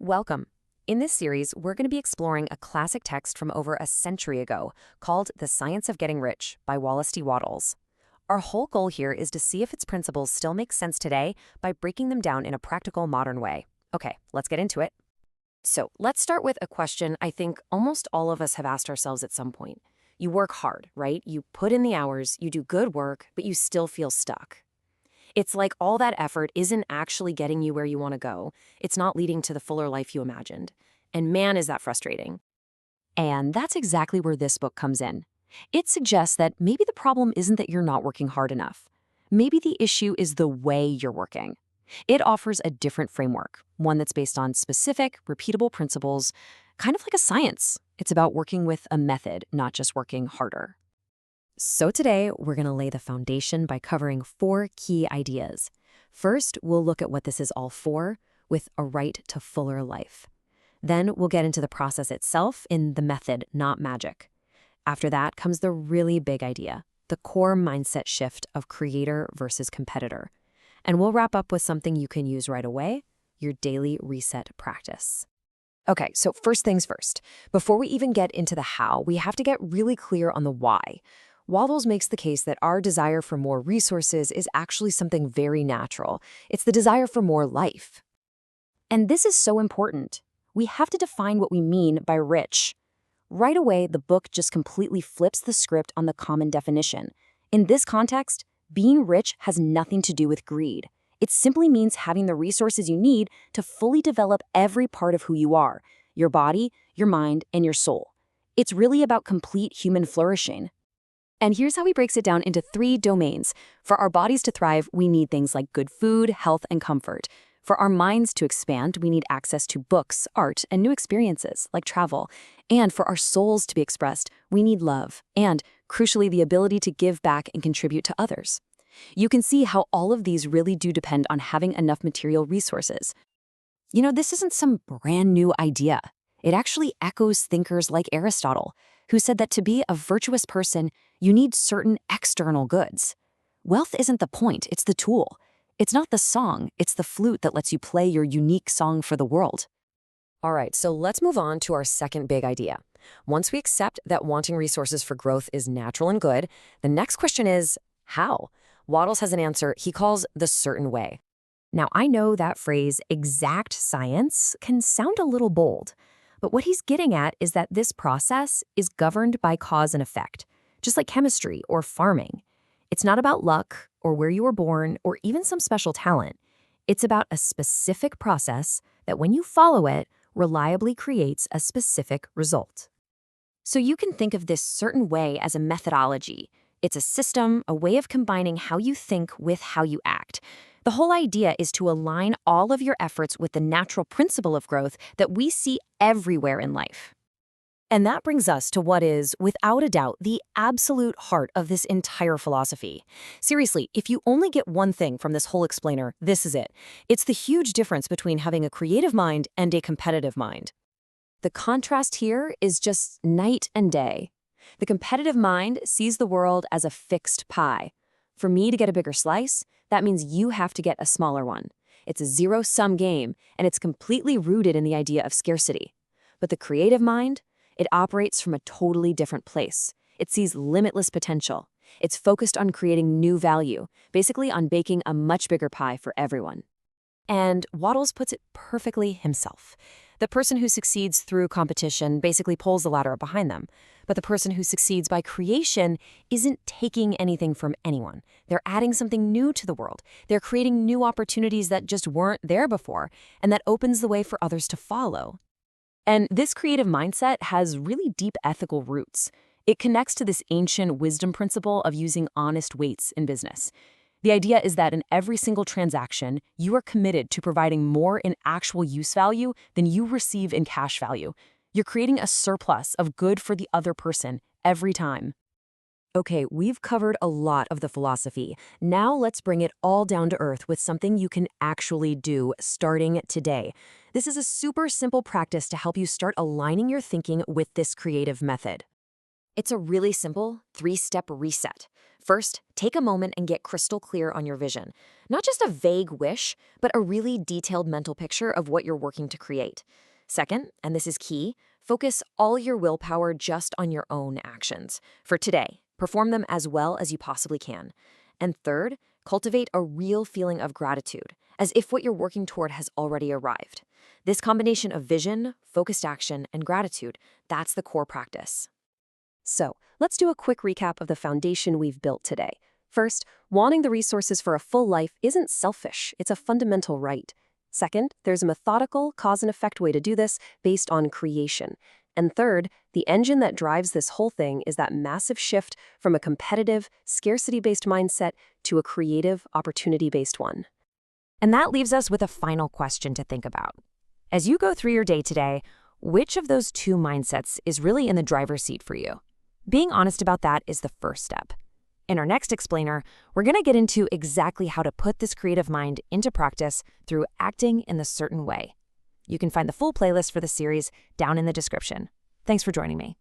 Welcome. In this series, we're going to be exploring a classic text from over a century ago called The Science of Getting Rich by Wallace D. Wattles. Our whole goal here is to see if its principles still make sense today by breaking them down in a practical, modern way. Okay, let's get into it. So let's start with a question I think almost all of us have asked ourselves at some point. You work hard, right? You put in the hours, you do good work, but you still feel stuck. It's like all that effort isn't actually getting you where you want to go. It's not leading to the fuller life you imagined. And man, is that frustrating. And that's exactly where this book comes in. It suggests that maybe the problem isn't that you're not working hard enough. Maybe the issue is the way you're working. It offers a different framework, one that's based on specific, repeatable principles, kind of like a science. It's about working with a method, not just working harder. So today, we're going to lay the foundation by covering 4 key ideas. First, we'll look at what this is all for, with a right to fuller life. Then we'll get into the process itself in the method, not magic. After that comes the really big idea, the core mindset shift of creator versus competitor. And we'll wrap up with something you can use right away, your daily reset practice. Okay, so first things first. Before we even get into the how, we have to get really clear on the why. Wattles makes the case that our desire for more resources is actually something very natural. It's the desire for more life. And this is so important. We have to define what we mean by rich. Right away, the book just completely flips the script on the common definition. In this context, being rich has nothing to do with greed. It simply means having the resources you need to fully develop every part of who you are, your body, your mind, and your soul. It's really about complete human flourishing. And here's how he breaks it down into 3 domains. For our bodies to thrive, we need things like good food, health, and comfort. For our minds to expand, we need access to books, art, and new experiences, like travel. And for our souls to be expressed, we need love, and, crucially, the ability to give back and contribute to others. You can see how all of these really do depend on having enough material resources. You know, this isn't some brand new idea. It actually echoes thinkers like Aristotle, who said that to be a virtuous person, you need certain external goods. Wealth isn't the point, it's the tool. It's not the song, it's the flute that lets you play your unique song for the world. All right, so let's move on to our second big idea. Once we accept that wanting resources for growth is natural and good, the next question is, how? Wattles has an answer he calls the certain way. Now, I know that phrase, exact science, can sound a little bold, but what he's getting at is that this process is governed by cause and effect, just like chemistry or farming. It's not about luck or where you were born or even some special talent. It's about a specific process that when you follow it, reliably creates a specific result. So you can think of this certain way as a methodology. It's a system, a way of combining how you think with how you act. The whole idea is to align all of your efforts with the natural principle of growth that we see everywhere in life. And that brings us to what is, without a doubt, the absolute heart of this entire philosophy. Seriously, if you only get one thing from this whole explainer, this is it. It's the huge difference between having a creative mind and a competitive mind. The contrast here is just night and day. The competitive mind sees the world as a fixed pie. For me to get a bigger slice, that means you have to get a smaller one. It's a zero-sum game, and it's completely rooted in the idea of scarcity. But the creative mind, it operates from a totally different place. It sees limitless potential. It's focused on creating new value, basically on baking a much bigger pie for everyone. And Wattles puts it perfectly himself. The person who succeeds through competition basically pulls the ladder up behind them. But the person who succeeds by creation isn't taking anything from anyone. They're adding something new to the world. They're creating new opportunities that just weren't there before, and that opens the way for others to follow. And this creative mindset has really deep ethical roots. It connects to this ancient wisdom principle of using honest weights in business. The idea is that in every single transaction, you are committed to providing more in actual use value than you receive in cash value. You're creating a surplus of good for the other person every time. Okay, we've covered a lot of the philosophy. Now let's bring it all down to earth with something you can actually do starting today. This is a super simple practice to help you start aligning your thinking with this creative method. It's a really simple 3-step reset. First, take a moment and get crystal clear on your vision. Not just a vague wish, but a really detailed mental picture of what you're working to create. Second, and this is key, focus all your willpower just on your own actions. For today, perform them as well as you possibly can. And third, cultivate a real feeling of gratitude, as if what you're working toward has already arrived. This combination of vision, focused action, and gratitude, that's the core practice. So, let's do a quick recap of the foundation we've built today. First, wanting the resources for a full life isn't selfish, it's a fundamental right. Second, there's a methodical, cause and effect way to do this based on creation. And third, the engine that drives this whole thing is that massive shift from a competitive, scarcity-based mindset to a creative, opportunity-based one. And that leaves us with a final question to think about. As you go through your day today, which of those two mindsets is really in the driver's seat for you? Being honest about that is the first step. In our next explainer, we're going to get into exactly how to put this creative mind into practice through acting in the certain way. You can find the full playlist for the series down in the description. Thanks for joining me.